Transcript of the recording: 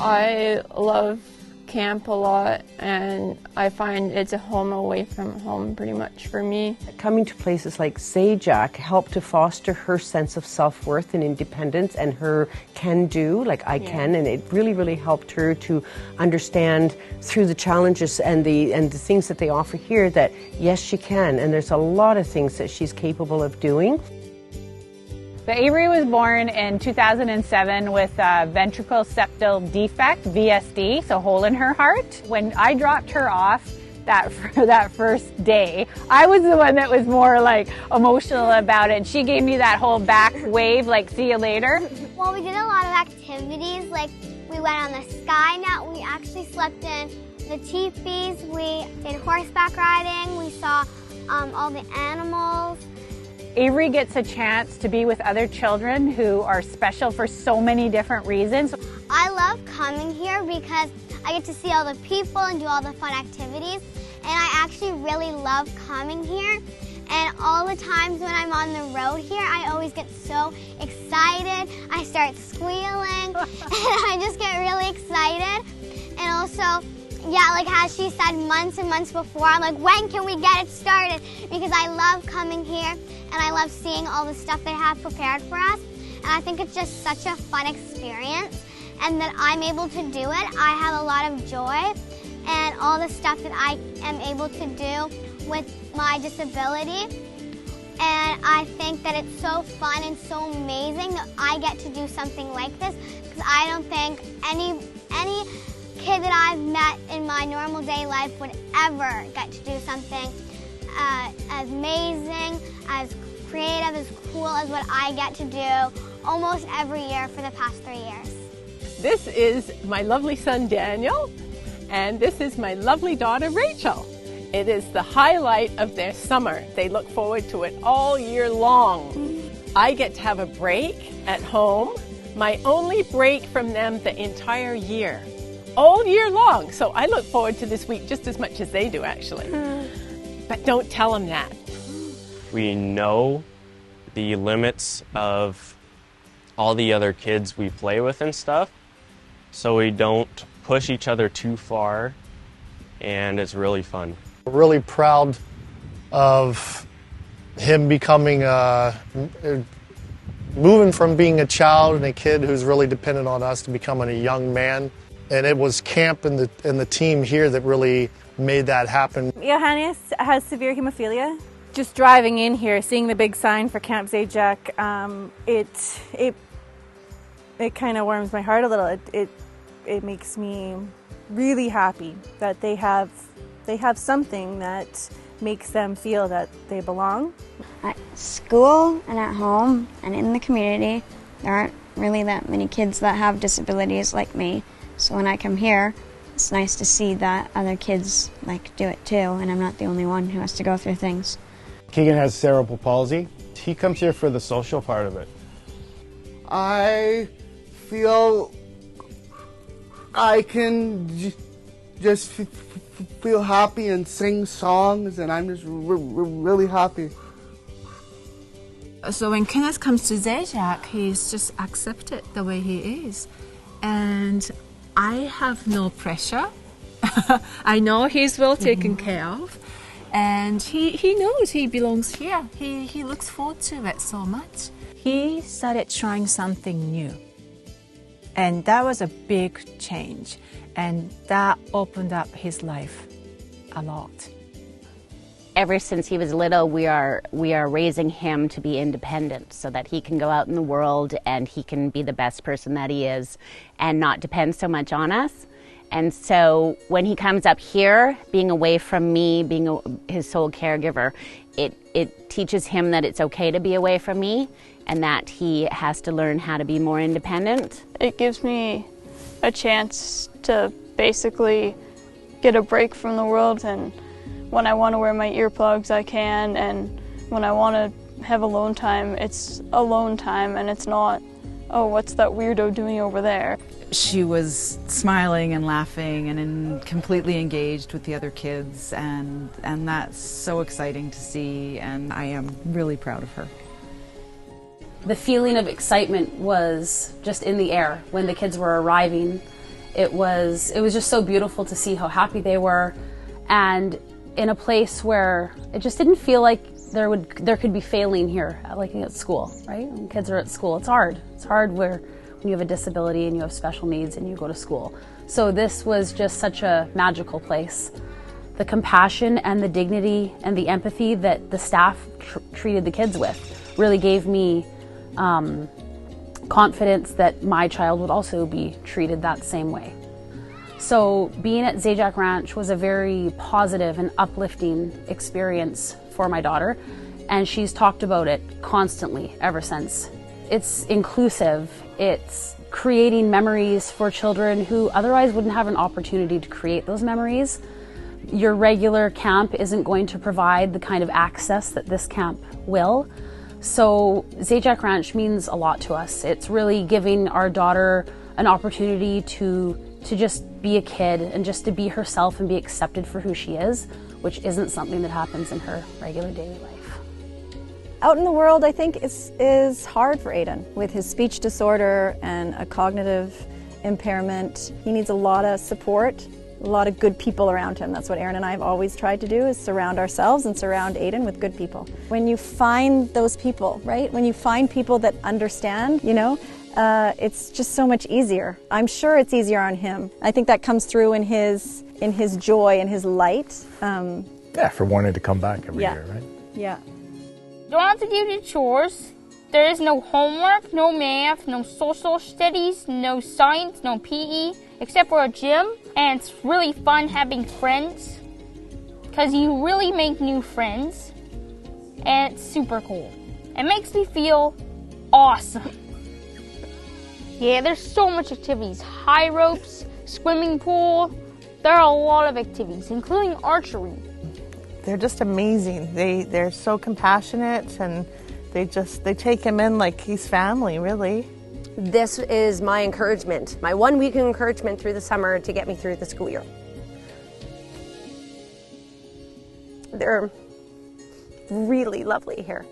I love camp a lot, and I find it's a home away from home pretty much for me. Coming to places like Zajac helped to foster her sense of self-worth and independence and her can-do, like I can, and it really, really helped her to understand through the challenges and the things that they offer here that yes, she can, and there's a lot of things that she's capable of doing. So Avery was born in 2007 with a ventricle septal defect, VSD, so hole in her heart. When I dropped her off that first day, I was the one that was more like emotional about it. She gave me that whole back wave, like see you later. Well, we did a lot of activities, like we went on the Skynet, we actually slept in the teepees, we did horseback riding, we saw all the animals. Avery gets a chance to be with other children who are special for so many different reasons. I love coming here because I get to see all the people and do all the fun activities, and I actually really love coming here. And all the times when I'm on the road here, I always get so excited. I start squealing, and I just get really excited. And also, yeah, like as she said months and months before, I'm like, when can we get it started? Because I love coming here and I love seeing all the stuff they have prepared for us. And I think it's just such a fun experience, and that I'm able to do it. I have a lot of joy, and all the stuff that I am able to do with my disability. And I think that it's so fun and so amazing that I get to do something like this, because I don't think any kid that I've met in my normal day life would ever get to do something as amazing, as creative, as cool as what I get to do almost every year for the past 3 years. This is my lovely son Daniel, and this is my lovely daughter Rachel. It is the highlight of their summer. They look forward to it all year long. I get to have a break at home, my only break from them the entire year. All year long. So I look forward to this week just as much as they do, actually. But don't tell them that. We know the limits of all the other kids we play with and stuff, so we don't push each other too far, and it's really fun. We're really proud of him becoming, moving from being a child and a kid who's really dependent on us to becoming a young man. And it was camp and the team here that really made that happen. Johannes has severe hemophilia. Just driving in here, seeing the big sign for Camp Zajac, it kind of warms my heart a little. It makes me really happy that they have something that makes them feel that they belong. At school and at home and in the community, there aren't really that many kids that have disabilities like me. So when I come here, it's nice to see that other kids do it too, and I'm not the only one who has to go through things. Keegan has cerebral palsy. He comes here for the social part of it. I feel I can just feel happy and sing songs, and I'm just really happy. So when Kenneth comes to Zajac, he's just accepted the way he is. And I have no pressure. I know he's well taken care of. And he knows he belongs here. He looks forward to it so much. He started trying something new. And that was a big change. And that opened up his life a lot. Ever since he was little, we are raising him to be independent so that he can go out in the world and he can be the best person that he is and not depend so much on us. And so when he comes up here, being away from me, being his sole caregiver, it teaches him that it's okay to be away from me and that he has to learn how to be more independent. It gives me a chance to basically get a break from the world, and when I want to wear my earplugs, I can, and when I want to have alone time, it's alone time, and it's not, oh, what's that weirdo doing over there? She was smiling and laughing and completely engaged with the other kids, and that's so exciting to see, and I am really proud of her. The feeling of excitement was just in the air when the kids were arriving, It was just so beautiful to see how happy they were, and in a place where it just didn't feel like there could be failing here, like at school, right? When kids are at school, it's hard. It's hard when you have a disability and you have special needs and you go to school. So this was just such a magical place. The compassion and the dignity and the empathy that the staff treated the kids with really gave me confidence that my child would also be treated that same way. So being at Zajac Ranch was a very positive and uplifting experience for my daughter, and she's talked about it constantly ever since. It's inclusive, it's creating memories for children who otherwise wouldn't have an opportunity to create those memories. Your regular camp isn't going to provide the kind of access that this camp will. So Zajac Ranch means a lot to us. It's really giving our daughter an opportunity to just be a kid and just to be herself and be accepted for who she is, which isn't something that happens in her regular daily life. Out in the world, I think, is hard for Aiden. With his speech disorder and a cognitive impairment, he needs a lot of support, a lot of good people around him. That's what Erin and I have always tried to do, is surround ourselves and surround Aiden with good people. When you find those people, right? When you find people that understand, it's just so much easier. I'm sure it's easier on him. I think that comes through in his joy and his light. For wanting to come back every year, right? Yeah. Don't have to do the chores. There is no homework, no math, no social studies, no science, no PE, except for a gym. And it's really fun having friends, because you really make new friends, and it's super cool. It makes me feel awesome. Yeah, there's so much activities. High ropes, swimming pool. There are a lot of activities, including archery. They're just amazing. They're so compassionate, and they take him in like he's family, really. This is my encouragement, my 1 week encouragement through the summer to get me through the school year. They're really lovely here.